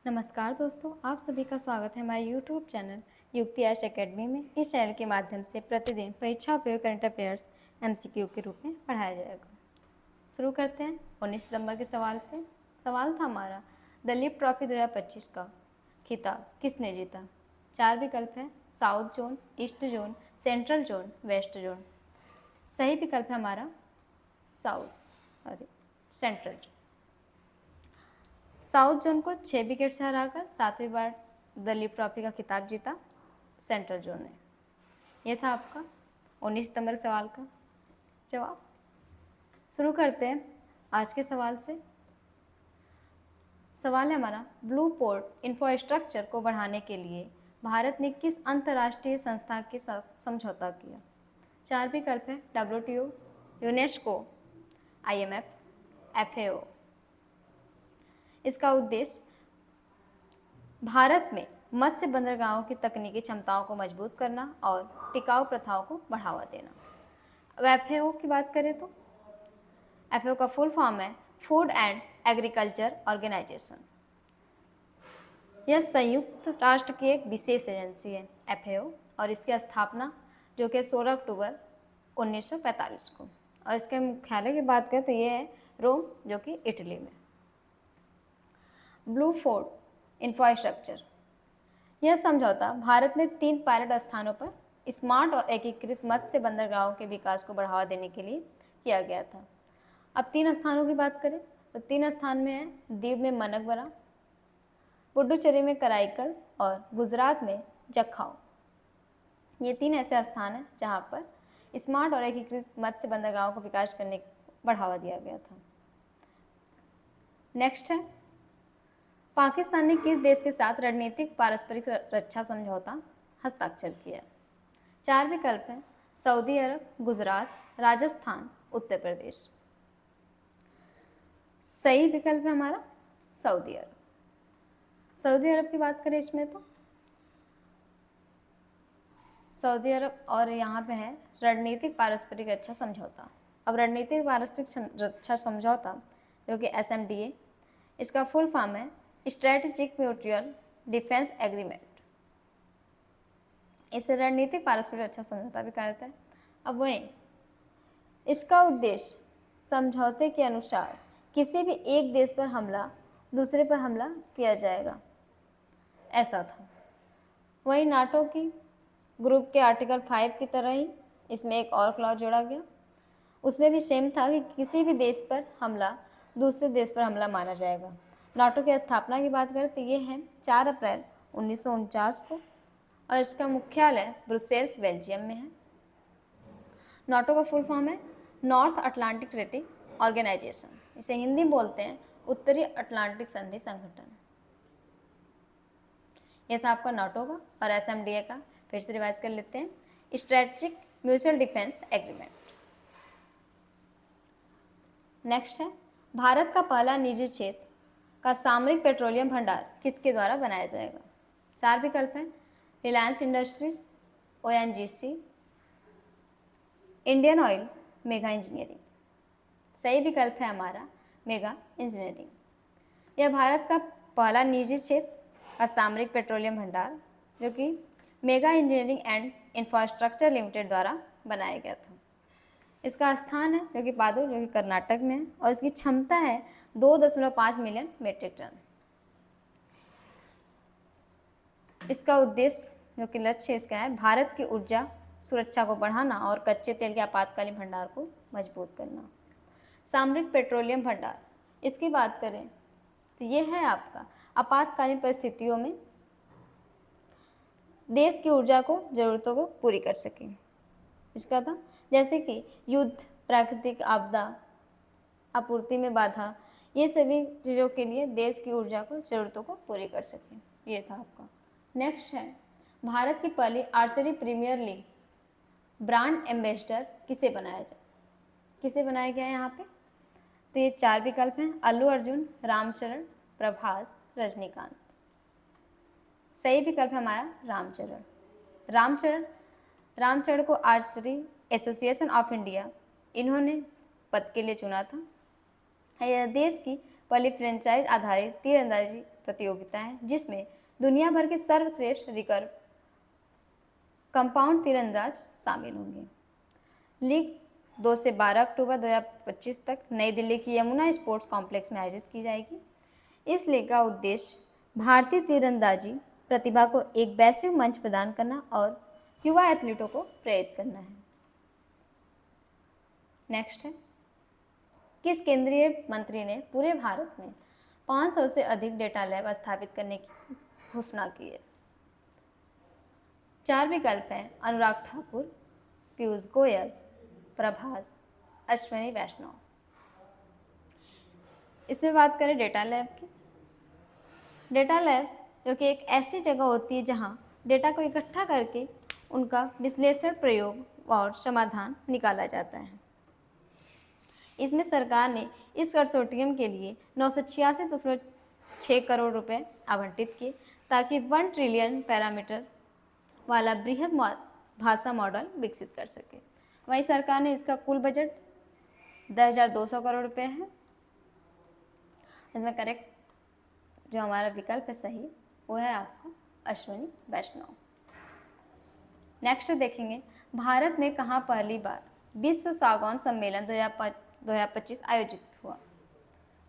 नमस्कार दोस्तों, आप सभी का स्वागत है हमारे YouTube चैनल युक्ति आर्ट्स एकेडमी में। इस चैनल के माध्यम से प्रतिदिन परीक्षा उपयोग करंट अफेयर्स MCQ के रूप में पढ़ाया जाएगा। शुरू करते हैं 19 सितंबर के सवाल से। सवाल था हमारा, दलीप ट्रॉफी 2025 का खिताब किसने जीता। 4 विकल्प है, south zone, east zone, central zone, west zone. सही विकल्प है हमारा सेंट्रल जोन। साउथ जोन को 6 विकेट से हराकर 7वीं बार दलीप ट्रॉफी का खिताब जीता सेंट्रल जोन ने। यह था आपका 19 सितंबर सवाल का जवाब। शुरू करते हैं आज के सवाल से। सवाल है हमारा, ब्लू पोर्ट इंफ्रास्ट्रक्चर को बढ़ाने के लिए भारत ने किस अंतर्राष्ट्रीय संस्था के साथ समझौता किया। 4 विकल्प है, WTO, यूनेस्को, IMF, FAO। इसका उद्देश्य भारत में मत्स्य बंदरगाहों की तकनीकी क्षमताओं को मजबूत करना और टिकाऊ प्रथाओं को बढ़ावा देना। अब FAO की बात करें तो FAO का फुल फॉर्म है फूड एंड एग्रीकल्चर ऑर्गेनाइजेशन। यह संयुक्त राष्ट्र की एक विशेष एजेंसी है FAO, और इसकी स्थापना जो कि 16 अक्टूबर 1945 को, और इसके मुख्यालय की बात करें तो ये है रोम, जो कि इटली में। ब्लू पोर्ट इंफ्रास्ट्रक्चर, यह समझौता भारत में 3 पायलट स्थानों पर स्मार्ट और एकीकृत मत्स्य बंदरगाहों के विकास को बढ़ावा देने के लिए किया गया था। अब 3 स्थानों की बात करें तो 3 स्थान में है दीव में मनकबरा, पुडुचेरी में कराईकल और गुजरात में जखाऊ। ये 3 ऐसे स्थान हैं जहाँ पर स्मार्ट और एकीकृत मत्स्य बंदरगाहों को विकास करने बढ़ावा दिया गया था। नेक्स्ट है, पाकिस्तान ने किस देश के साथ रणनीतिक पारस्परिक रक्षा समझौता हस्ताक्षर किया। 4 विकल्प हैं, सऊदी अरब, गुजरात, राजस्थान, उत्तर प्रदेश। सही विकल्प है हमारा सऊदी अरब। सऊदी अरब की बात करें इसमें तो सऊदी अरब, और यहाँ पे है रणनीतिक पारस्परिक रक्षा समझौता। अब रणनीतिक पारस्परिक रक्षा समझौता जो कि SMDA, इसका फुल फॉर्म है स्ट्रेटेजिक म्यूचुअल डिफेंस एग्रीमेंट। इसे रणनीतिक पारस्परिक रक्षा समझौता भी कहा जाता है। अब वहीं इसका उद्देश्य समझौते के अनुसार किसी भी एक देश पर हमला दूसरे पर हमला किया जाएगा, ऐसा था। वहीं नाटो की ग्रुप के आर्टिकल 5 की तरह ही इसमें एक और क्लॉज जोड़ा गया। उसमें भी सेम था कि किसी भी देश पर हमला दूसरे देश पर हमला माना जाएगा। नाटो की स्थापना की बात करें तो ये है 4 अप्रैल 1949 को, और इसका मुख्यालय ब्रुसेल्स, बेल्जियम में है। नाटो का फुल फॉर्म है नॉर्थ अटलांटिक ट्रीटी ऑर्गेनाइजेशन। इसे हिंदी में बोलते हैं उत्तरी अटलांटिक संधि संगठन। यह था आपका नाटो का। और SMDA का फिर से रिवाइज कर लेते हैं, strategic mutual defence agreement. Next है, भारत का पहला निजी क्षेत्र का सामरिक पेट्रोलियम भंडार किसके द्वारा बनाया जाएगा। 4 विकल्प हैं, Reliance industries, ONGC, Indian oil, mega engineering. सही विकल्प है हमारा मेगा इंजीनियरिंग। यह भारत का पहला निजी क्षेत्र का सामरिक पेट्रोलियम भंडार जो कि mega engineering and infrastructure limited द्वारा बनाया गया था। इसका स्थान है जो कि पादुर, जो कि कर्नाटक में है, और इसकी क्षमता है 2.5 मिलियन मीट्रिक टन। इसका उद्देश्य जो कि लक्ष्य इसका है भारत की ऊर्जा सुरक्षा को बढ़ाना और कच्चे तेल के आपातकालीन भंडार को मजबूत करना। सामरिक पेट्रोलियम भंडार, इसकी बात करें तो ये है आपका आपातकालीन परिस्थितियों में देश की ऊर्जा को जरूरतों को पूरी कर सके। इसका था जैसे कि युद्ध, प्राकृतिक आपदा, आपूर्ति में बाधा, ये सभी चीज़ों के लिए देश की ऊर्जा को जरूरतों को पूरी कर सके। ये था आपका। नेक्स्ट है, भारत की पहली archery premier league brand ambassador किसे बनाया गया है यहाँ पे। तो ये 4 विकल्प हैं, अल्लू अर्जुन, रामचरण, प्रभास, रजनीकांत। सही विकल्प है हमारा रामचरण को आर्चरी एसोसिएशन ऑफ इंडिया इन्होंने पद के लिए चुना था। यह देश की पहली फ्रेंचाइज आधारित तीरंदाजी प्रतियोगिता है जिसमें दुनिया भर के सर्वश्रेष्ठ रिकर्व कंपाउंड तीरंदाज शामिल होंगे। लीग 2 से 12 अक्टूबर 2025 तक नई दिल्ली की यमुना स्पोर्ट्स कॉम्प्लेक्स में आयोजित की जाएगी। इस लीग का उद्देश्य भारतीय तीरंदाजी प्रतिभा को एक वैश्विक मंच प्रदान करना और युवा एथलीटों को प्रेरित करना है। नेक्स्ट है, किस केंद्रीय मंत्री ने पूरे भारत में 500 से अधिक डेटा लैब स्थापित करने की घोषणा की है? 4 विकल्प हैं, अनुराग ठाकुर, पीयूष गोयल, प्रभास, अश्विनी वैष्णव। इसमें बात करें डेटा लैब की। डेटा लैब जो कि एक ऐसी जगह होती है जहां डेटा को इकट्ठा करके उनका विश्लेषण, प्रयोग और समाधान निकाला जाता है। इसमें सरकार ने इस कंसोर्टियम के लिए 986.6 करोड़ रुपए आवंटित किए ताकि 1 ट्रिलियन पैरामीटर वाला बृहद भाषा मॉडल विकसित कर सके। वहीं सरकार ने इसका कुल बजट 10,200 करोड़ रुपए है। इसमें करेक्ट जो हमारा विकल्प है सही वो है आपका अश्विनी वैष्णव। नेक्स्ट देखेंगे, भारत में कहाँ पहली बार विश्व सागौन सम्मेलन 2025 आयोजित हुआ?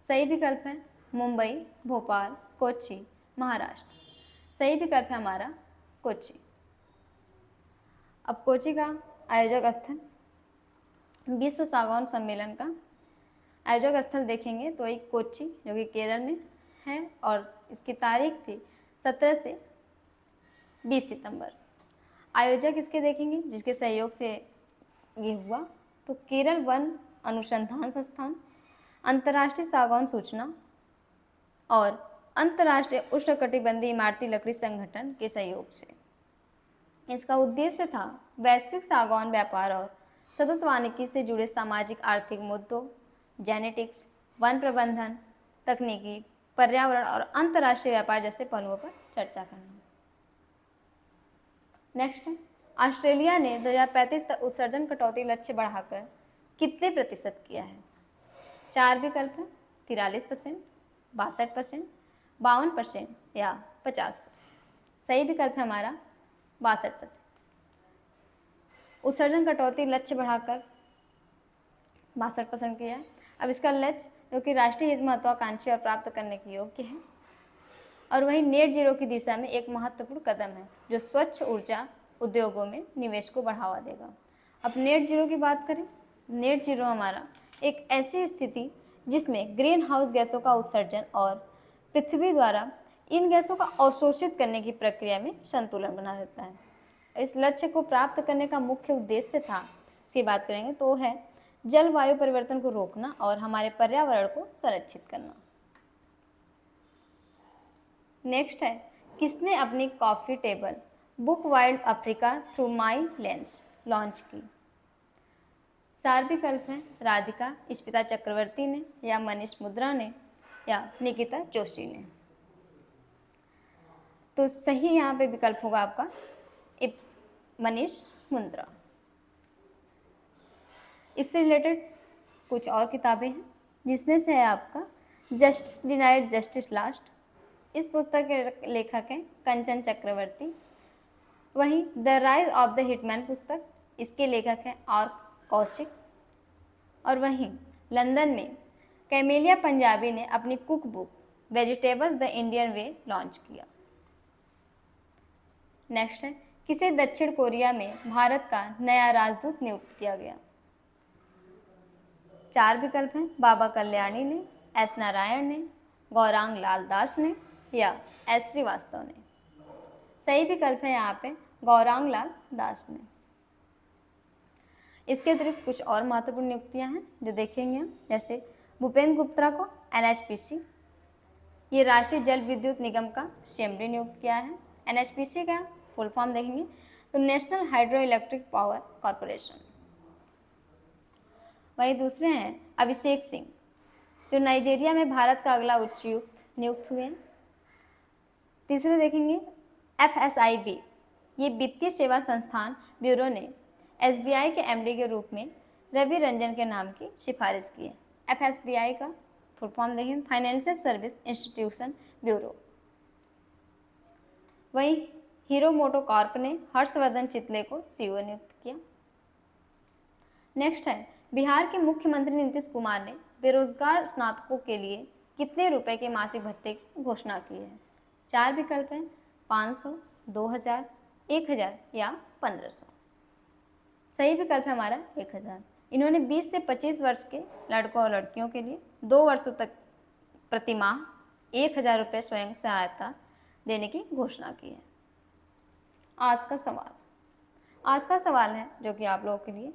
सही विकल्प है मुंबई, भोपाल, कोच्चि, महाराष्ट्र। सही विकल्प है हमारा कोच्चि। अब कोच्चि का आयोजक स्थल, विश्व सागौन सम्मेलन का आयोजक स्थल देखेंगे तो एक कोच्चि जो कि केरल में है और इसकी तारीख थी 17 से 20 सितंबर। आयोजक इसके देखेंगे जिसके सहयोग से ये हुआ तो केरल वन अनुसंधान संस्थान, अंतर्राष्ट्रीय सागौन सूचना और अंतर्राष्ट्रीय उष्णकटिबंधीय इमारती लकड़ी संगठन के सहयोग से। इसका उद्देश्य था वैश्विक सागौन व्यापार और सतत वानिकी से जुड़े सामाजिक आर्थिक मुद्दों, जेनेटिक्स, वन प्रबंधन, तकनीकी, पर्यावरण और अंतर्राष्ट्रीय व्यापार जैसे पहलुओं पर चर्चा करना। नेक्स्ट है, ऑस्ट्रेलिया ने 2035 तक उत्सर्जन कटौती लक्ष्य बढ़ाकर कितने प्रतिशत किया है? 4 विकल्प है, 43%, 62%, 52% या 50%। सही विकल्प है हमारा 62%। उत्सर्जन कटौती लक्ष्य बढ़ाकर 62% किया है। अब इसका लक्ष्य जो कि राष्ट्रीय हित महत्वाकांक्षी और प्राप्त करने के योग्य है और वही नेट जीरो की दिशा में एक महत्वपूर्ण कदम है जो स्वच्छ ऊर्जा उद्योगों में निवेश को बढ़ावा देगा। अब नेट जीरो की बात करें, नेट जीरो हमारा एक ऐसी स्थिति जिसमें ग्रीन हाउस गैसों का उत्सर्जन और पृथ्वी द्वारा इन गैसों का अवशोषित करने की प्रक्रिया में संतुलन बना रहता है। इस लक्ष्य को प्राप्त करने का मुख्य उद्देश्य था, इसकी बात करेंगे तो है जलवायु परिवर्तन को रोकना और हमारे पर्यावरण को संरक्षित करना। नेक्स्ट है, किसने अपनी coffee table book wild Africa through my lens launch की? 4 विकल्प हैं, राधिका इस्पिता चक्रवर्ती ने या मनीष मुद्रा ने या निकिता जोशी ने। तो सही यहाँ पे विकल्प होगा आपका मनीष मुद्रा। इससे रिलेटेड कुछ और किताबें हैं जिसमें से है आपका जस्टिस डिनाइड जस्टिस लास्ट। इस पुस्तक के लेखक हैं कंचन चक्रवर्ती। वहीं the rise of the hitman पुस्तक, इसके लेखक हैं आर कौशिक। और वहीं लंदन में कैमेलिया पंजाबी ने अपनी cook book vegetables the Indian way launch किया। नेक्स्ट है, किसे दक्षिण कोरिया में भारत का नया राजदूत नियुक्त किया गया? 4 विकल्प हैं, बाबा कल्याणी ने, एस नारायण ने, गौरांग लाल दास ने या एस श्रीवास्तव ने। सही विकल्प है यहाँ पे गौरांग लाल दास ने। इसके अतिरिक्त कुछ और महत्वपूर्ण नियुक्तियां हैं जो देखेंगे हम, जैसे भूपेंद्र गुप्ता को एनएचपीसी, ये राष्ट्रीय जल विद्युत निगम का सीएमडी नियुक्त किया है। एनएचपीसी का फुल फॉर्म देखेंगे तो national hydro electric power corporation. वहीं दूसरे हैं अभिषेक सिंह जो नाइजीरिया में भारत का अगला उच्चायुक्त नियुक्त हुए हैं। तीसरे देखेंगे एफएसआईबी, ये वित्तीय सेवा संस्थान ब्यूरो ने एसबीआई के एमडी के रूप में रवि रंजन के नाम की सिफारिश की है। एफएसबीआई का फुल फॉर्म देखें, फाइनेंशियल सर्विस इंस्टीट्यूशन ब्यूरो। वहीं हीरो मोटो कॉर्प ने हर्षवर्धन चितले को सीईओ नियुक्त किया। नेक्स्ट है, बिहार के मुख्यमंत्री नीतीश कुमार ने बेरोजगार स्नातकों के लिए कितने रुपए के मासिक भत्ते की घोषणा की है? 4 विकल्प हैं, 500, 2000, 1000 या 1500। सही विकल्प है हमारा 1000। इन्होंने 20 से 25 वर्ष के लड़कों और लड़कियों के लिए 2 वर्षों तक प्रति माह 1000 रुपये स्वयं सहायता देने की घोषणा की है। आज का सवाल है जो कि आप लोगों के लिए,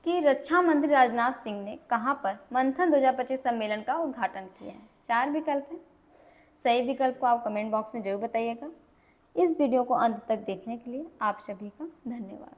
कि रक्षा मंत्री राजनाथ सिंह ने कहाँ पर मंथन 2025 सम्मेलन का उद्घाटन किया है? 4 विकल्प हैं। सही विकल्प को आप कमेंट बॉक्स में जरूर बताइएगा। इस वीडियो को अंत तक देखने के लिए आप सभी का धन्यवाद।